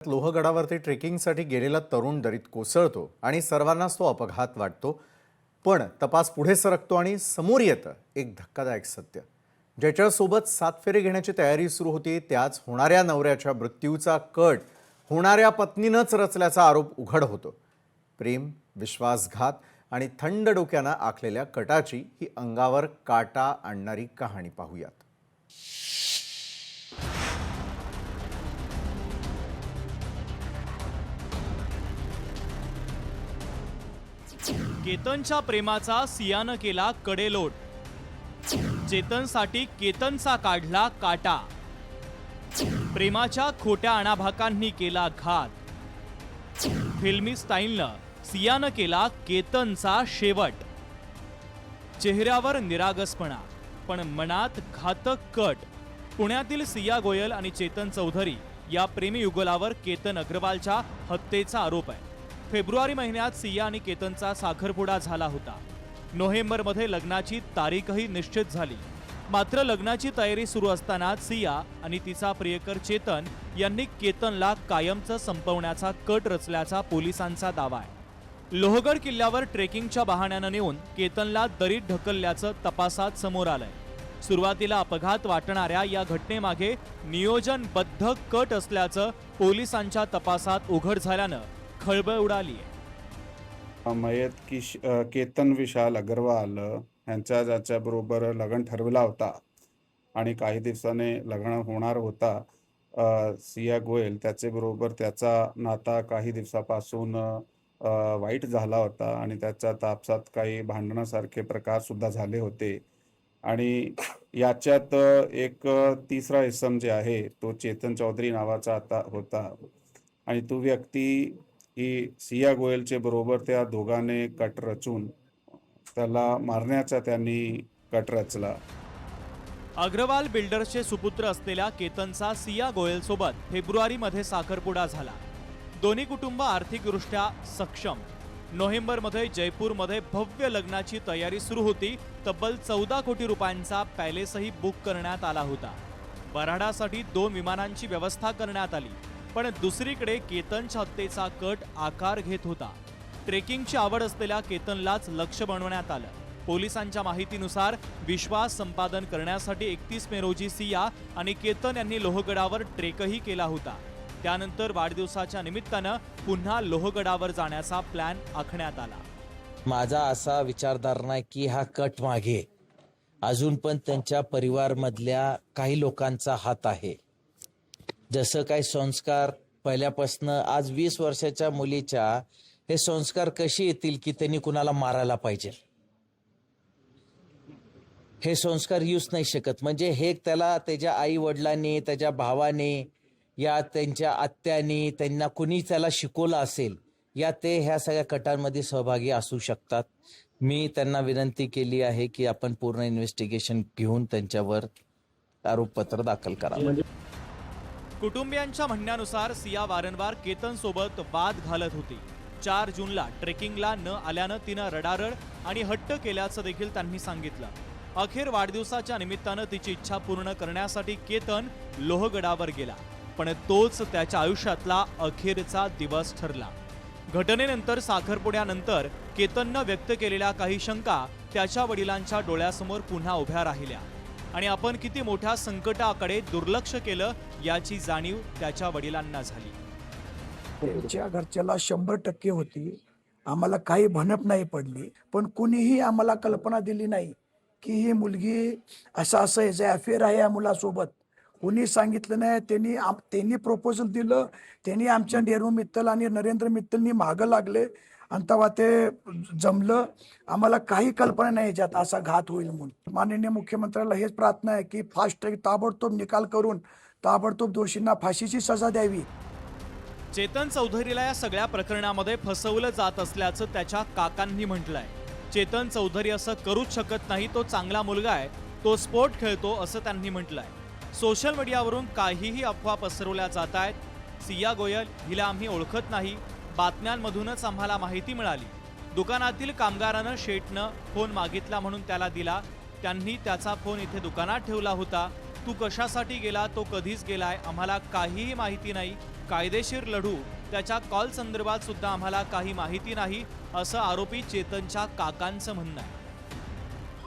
लोहगडावरती ट्रेकिंगसाठी गेलेला तरुण दरीत कोसळतो आणि सर्वांनाच तो अपघात वाटतो। पण तपास पुढे सरकतो आणि समोर येतं एक धक्कादायक सत्य। ज्याच्यासोबत सात फेरे घेण्याची तयारी सुरू होती त्याच होणाऱ्या नवऱ्याच्या मृत्यूचा कट होणाऱ्या पत्नीनंच रचल्याचा आरोप उघड होतो। प्रेम, विश्वासघात आणि थंड डोक्यानं आखलेल्या कटाची ही अंगावर काटा आणणारी कहाणी पाहूयात। केतनच्या प्रेमाचा सियानं केला कडेलोट। चेतनसाठी केतनचा काढला काटा। प्रेमाच्या खोट्या अनाभाकांनी केला घात। फिल्मी स्टाईलनं सियानं केला केतनचा शेवट। चेहऱ्यावर निरागसपणा पण मनात घातक कट। पुण्यातील सिया गोयल आणि चेतन चौधरी या प्रेमी युगलावर केतन अग्रवालच्या हत्येचा आरोप आहे। फेब्रुवारी महिन्यात सिया आणि केतनचा साखरपुडा झाला होता। नोव्हेंबरमध्ये लग्नाची तारीखही निश्चित झाली। मात्र लग्नाची तयारी सुरू असताना सिया आणि तिचा प्रियकर चेतन यांनी केतनला कायमचं संपवण्याचा कट रचल्याचा पोलिसांचा दावा आहे। लोहगड किल्ल्यावर ट्रेकिंगच्या बहाण्यानं नेऊन केतनला दरीत ढकलल्याचं तपासात समोर आलंय। सुरुवातीला अपघात वाटणाऱ्या या घटनेमागे नियोजनबद्ध कट असल्याचं पोलिसांच्या तपासात उघड झाल्यानं खळबळ उडाली आहे। मयत केतन विशाल अग्रवाल यांच्या ज्याच्याबरोबर लग्न ठरविला होता आणि काही दिवसाने लग्न होणार होता सिया गोयल त्याच्याबरोबर त्याचा नाता काही दिवसापासून वाईट झाला होता आणि त्याच्या तापसात काही भांडणासारखे प्रकार सुद्धा झाले होते। आणि याच्यात एक तिसरा इसम जे आहे तो चेतन चौधरी नावाचा आता होता आणि तो व्यक्ती ही सिया गोयलचे बरोबर त्या दोघांनी कट रचून त्याला मारण्याचा त्यांनी कट रचला। अग्रवाल बिल्डर्सचे सुपुत्र असलेल्या केतनचा सिया गोयल सोबत फेब्रुवारीमध्ये साखरपुडा झाला। दोन्ही कुटुंब आर्थिकदृष्ट्या सक्षम। नोव्हेंबरमध्ये जयपूरमध्ये भव्य लग्नाची तयारी सुरू होती। तब्बल 14 कोटी रुपयांचा पॅलेसही बुक करण्यात आला होता। वऱ्हाडासाठी 2 विमानांची व्यवस्था करण्यात आली। पण दुसरीकडे केतनच्या हत्येचा कट आकार घेत होता। ट्रेकिंगची आवड असलेल्या केतनलाच लक्ष्य बनवण्यात आलं। पोलिसांच्या माहितीनुसार विश्वास संपादन करण्यासाठी 31 मे रोजी सिया आणि केतन यांनी लोहगडावर ट्रेकही केला होता। त्यानंतर वाढदिवसाच्या निमित्तानं पुन्हा लोहगडावर जाण्याचा प्लॅन आखण्यात आला। माझा असा विचारधारणा आहे की हा कट मागे अजून पण त्यांच्या परिवारमधल्या काही लोकांचा हात आहे। जसं काही संस्कार पहिल्यापासून आज 20 वर्षाच्या मुलीच्या हे संस्कार कशी येतील की त्यांनी कुणाला मारायला पाहिजे, हे संस्कार येऊच नाही शकत। म्हणजे हे त्याला त्याच्या आई वडिलांनी, त्याच्या भावाने या त्यांच्या आत्याने त्यांना कुणी त्याला शिकवलं असेल या ते ह्या सगळ्या कटांमध्ये सहभागी असू शकतात। मी त्यांना विनंती केली आहे की आपण पूर्ण इन्व्हेस्टिगेशन घेऊन त्यांच्यावर आरोपपत्र दाखल करा। कुटुंबियांच्या म्हणण्यानुसार सिया वारंवार केतन सोबत वाद घालत होती। 4 जूनला ट्रेकिंगला न आल्यानं तिनं रडारड आणि हट्ट केल्याचं देखील त्यांनी सांगितलं। अखेर वाढदिवसाच्या निमित्तानं तिची इच्छा पूर्ण करण्यासाठी केतन लोहगडावर गेला। पण तोच त्याच्या आयुष्यातला अखेरचा दिवस ठरला। घटनेनंतर साखरपुड्यानंतर केतननं व्यक्त केलेल्या काही शंका त्याच्या वडिलांच्या डोळ्यासमोर पुन्हा उभ्या राहिल्या आणि आपण किती मोठ्या संकटाकडे दुर्लक्ष केलं याची जाणीव त्याच्या वडिलांना झाली। त्याच्या घरच्याला 100% होती, आम्हाला काही भनक नाही पडली। पण कुणीही आम्हाला कल्पना दिली नाही की ही मुलगी असं याचं अफेअर आहे या मुलासोबत। कुणी सांगितलं नाही। त्यांनी प्रपोजल दिलं, त्यांनी आमच्या नेहरू मित्तल आणि नरेंद्र मित्तलनी मागं लागले आणि तेव्हा ते जमलं। आम्हाला काही कल्पना नाही याच्यात असा घात होईल म्हणून। माननीय मुख्यमंत्र्याला हेच प्रार्थना आहे की फास्ट ताबडतोब निकाल करून ताबडतोब दोषींना फाशीची सजा द्यावी। चेतन चौधरीला या सगळ्या प्रकरणामध्ये फसवलं जात असल्याचं त्याच्या काकांनी म्हटलंय। चेतन चौधरी असं करूच शकत नाही, तो चांगला मुलगा आहे, तो स्पोर्ट खेळतो असं त्यांनी म्हटलंय। सोशल मीडियावरून काहीही अफवा पसरवल्या जात आहेत। सिया गोयल हिला आम्ही ओळखत नाही, बातम्यांमधूनच आम्हाला माहिती मिळाली। दुकानातील कामगारानं शेटनं फोन मागितला म्हणून त्याला दिला, त्यांनी त्याचा फोन इथे दुकानात ठेवला होता। तू कशासाठी गेला, तो कधीच गेलाय, आम्हाला काहीही माहिती नाही, कायदेशीर लढू त्याच्या कॉल संदर्भात सुद्धा आम्हाला काही माहिती नाही, असं आरोपी चेतनच्या काकांचं म्हणणं आहे.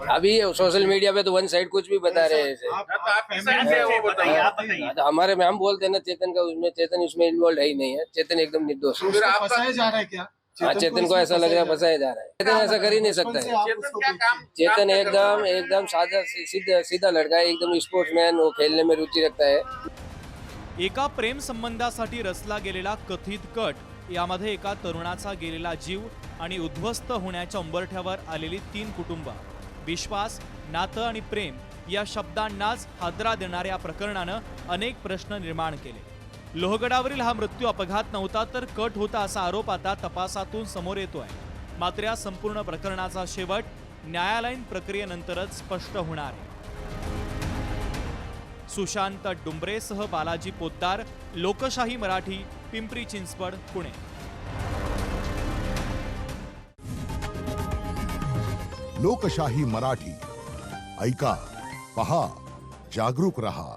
अभी सोशल मीडिया पे तो वन साइड कुछ भी बता रहे हैं तो हमारे में हम बोलते हैं ना चेतन उसमें इन्वॉल्व है ही नहीं है। चेतन एकदम निर्दोष है। फंसाया जा रहा है क्या? हाँ, चेतन को ऐसा लग रहा है फंसाया जा रहा है। चेतन ऐसा कर ही नहीं सकता है। चेतन एकदम एकदम सादा सीधा लड़का है, एकदम स्पोर्ट्समैन, वो खेलने में रुचि रखता है। एका प्रेम संबंधासाठी रचला गेलेला कथित कट यामध्ये एका तरुणाचा गेलेला जीव आणि उद्ध्वस्त होण्याच्या उंबरठ्यावर आलेली 3 कुटुंब, विश्वास, नातं आणि प्रेम या शब्दांनाच हादरा देणाऱ्या प्रकरणानं अनेक प्रश्न निर्माण केले. लोहगडावरील हा मृत्यू अपघात नव्हता तर कट होता असा आरोप आता तपासातून समोर येतोय. मात्र या संपूर्ण प्रकरणाचा शेवट न्यायालयीन प्रक्रियेनंतरच स्पष्ट होणार आहे. सुशांत डुंबरेसह बालाजी पोद्दार, लोकशाही मराठी, पिंपरी चिंचवड, पुणे. लोकशाही मराठी ऐका, पहा, जागरूक रहा.